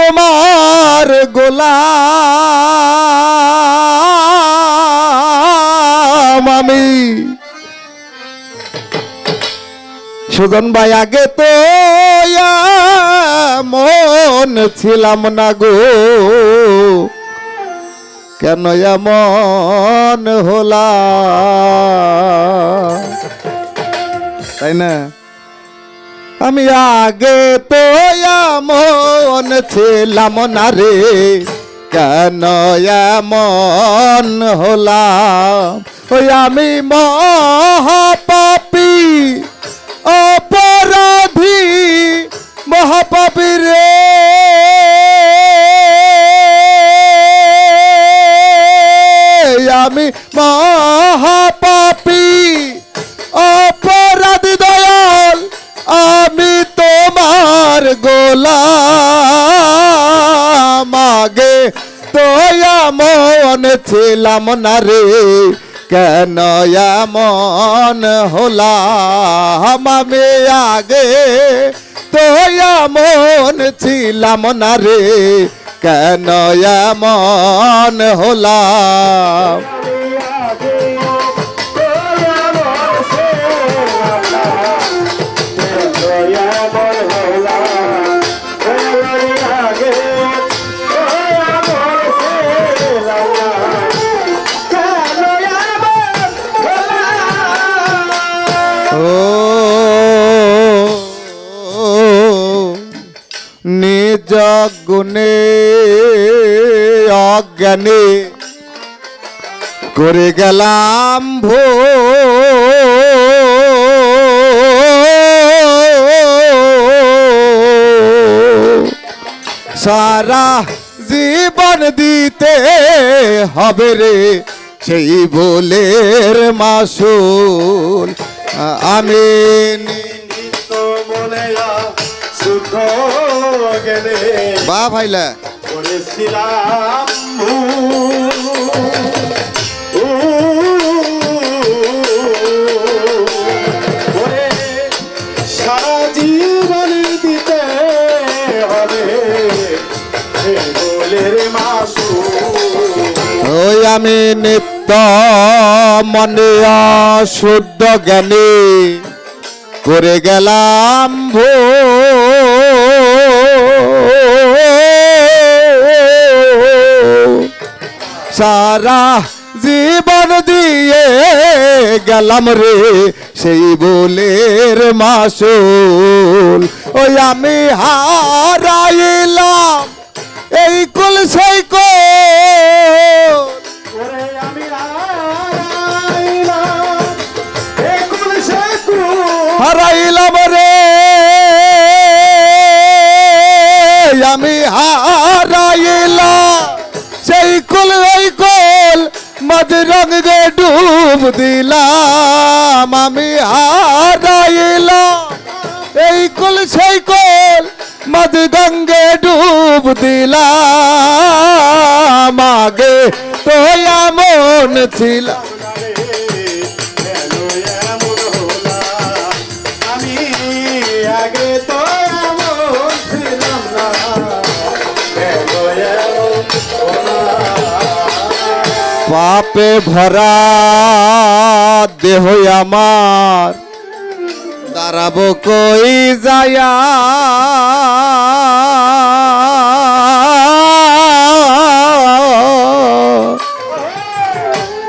তোমার গোলাম আমি সুজন ভাই আগে তো মন ছিলাম না গো কেন এমন হলা তাই না আমি আগে তো এমন ছিলাম না রে কেন এমন হলাম ওই আমি মহাপাপী অপরাধী মহাপাপী রে আমি মহাপাপী অপরাধী দয়াল আমি তোমার গোলাম আগে তো এমন ছিলাম না রে কেন এমন হলাম আমি আগে তো এমন ছিলাম না রে কেন এমন হলাম নিজ গুণে অজ্ঞানে করে গেলাম সারা জীবন দিতে হবে রে সেই ভুলের মাসুল আমি বা ভাইলা করেছিলাম সারা জীবন দিতে হবে বলের মাসু ওই আমি নিত্য মনে শুদ্ধ জ্ঞানী করে গেলাম সারা জীবন দিয়ে গেলাম রে সেই ভুলের মাসুল ওই আমি হারাইলাম এই কুল সেই হারাইলাম রে আমি হারাইলাম সেই কুল ওই কুল মদ রঙে ডুব দিলাম আমি হারাইলাম এই কুল সেই কুল মদ গঙ্গে ডুব দিলাম আগে তো এমন ছিলাম পাপে ভরা দেহ আমার দাঁড়াবো কই যায়া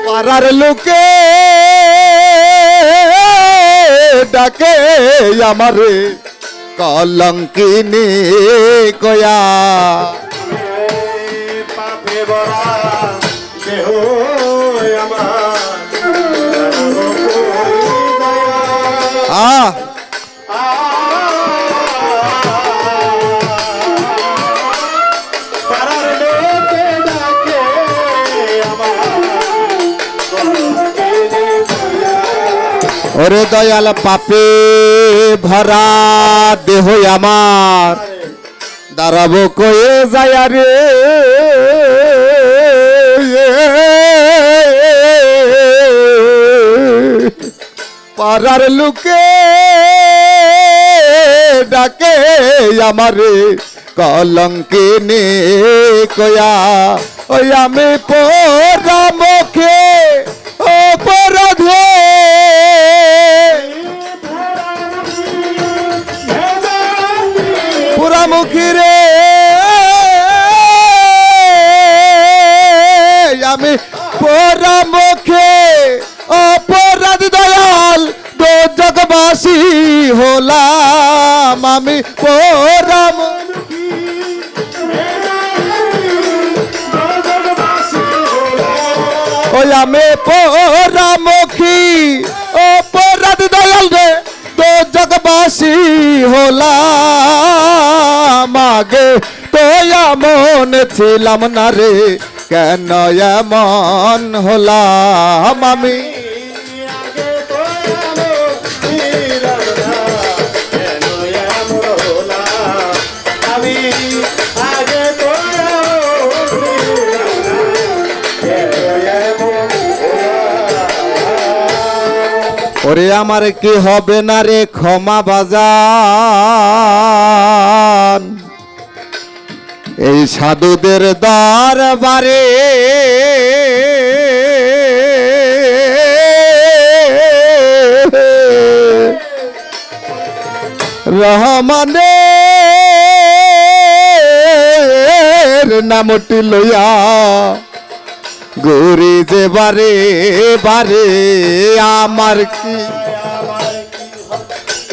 পাড়ার লোকে ডাকে আমারে কলঙ্কিনী কয়া পাপে ভরা দেহ ওরে দয়াল পাপে ভরা দেহ আমার দাঁড়াবো কয়ে যায় রে পাড়ার লোকে ডাকে আমারে কলঙ্কিনী কয়া ওই আমি পোরা মুখে অপরাধে পুরামুখী রে আমি পোরামুখে অপরাধ দয়াল দোজগবাসী হলাম আমি পোরামুখী ওই আমি পোরামুখী অপরাধ দয়াল রে দোজগবাসী হলাম আগে তো এমন ছিলাম না রে কেন এমন হলাম আমি ওরে আমার কি হবে না রে ক্ষমা বাজান এই সাধুদের দরবারে রহমানের নামটি লইয়া গরি যে বারে বারে আমার কি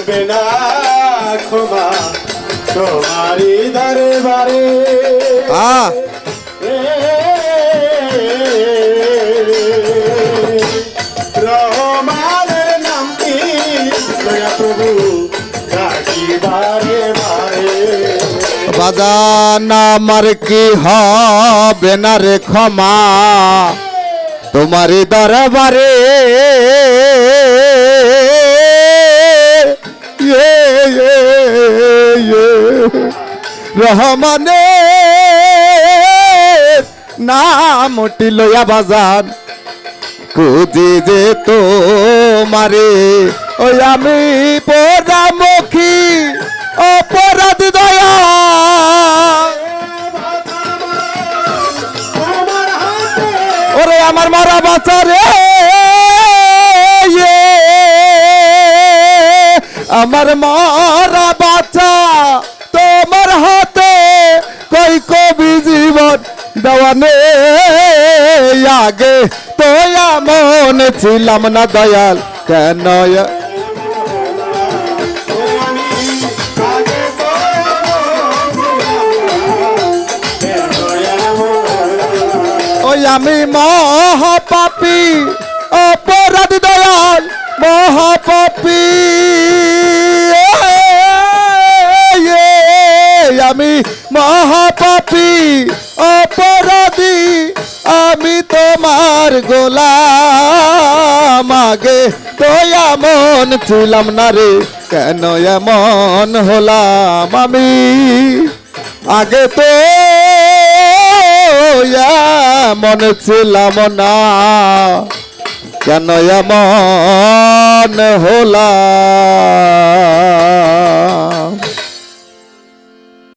বিনা ক্ষমা তোমারি দরবারে রহমানের নামটি লয়া প্রভু ডাকি বারে বারে বাজান আমার কি হবে না রে ক্ষমা তোমারি দরবারে রহমানের নামটি লইয়া বাজান খুঁজি যে তোমারে ওই আমি পোড়ামুখী অপরাধ দয়া ওরে আমার মরা বাচ্চা রে আমার মরা বাচ্চা তোমার হাতে কই কবি জীবন দেওয়ানে আগে তো এমন ছিলাম না দয়াল কেন ওই আমি মহাপাপী অপরাধ দয়াল মহাপাপী আমি মহাপাপী অপরাধী আমি তোমার গোলাম আগে তো এমন ছিলাম না রে কেন এমন হলাম আমি আগে তো এমন ছিলাম না কেন এমন হলাম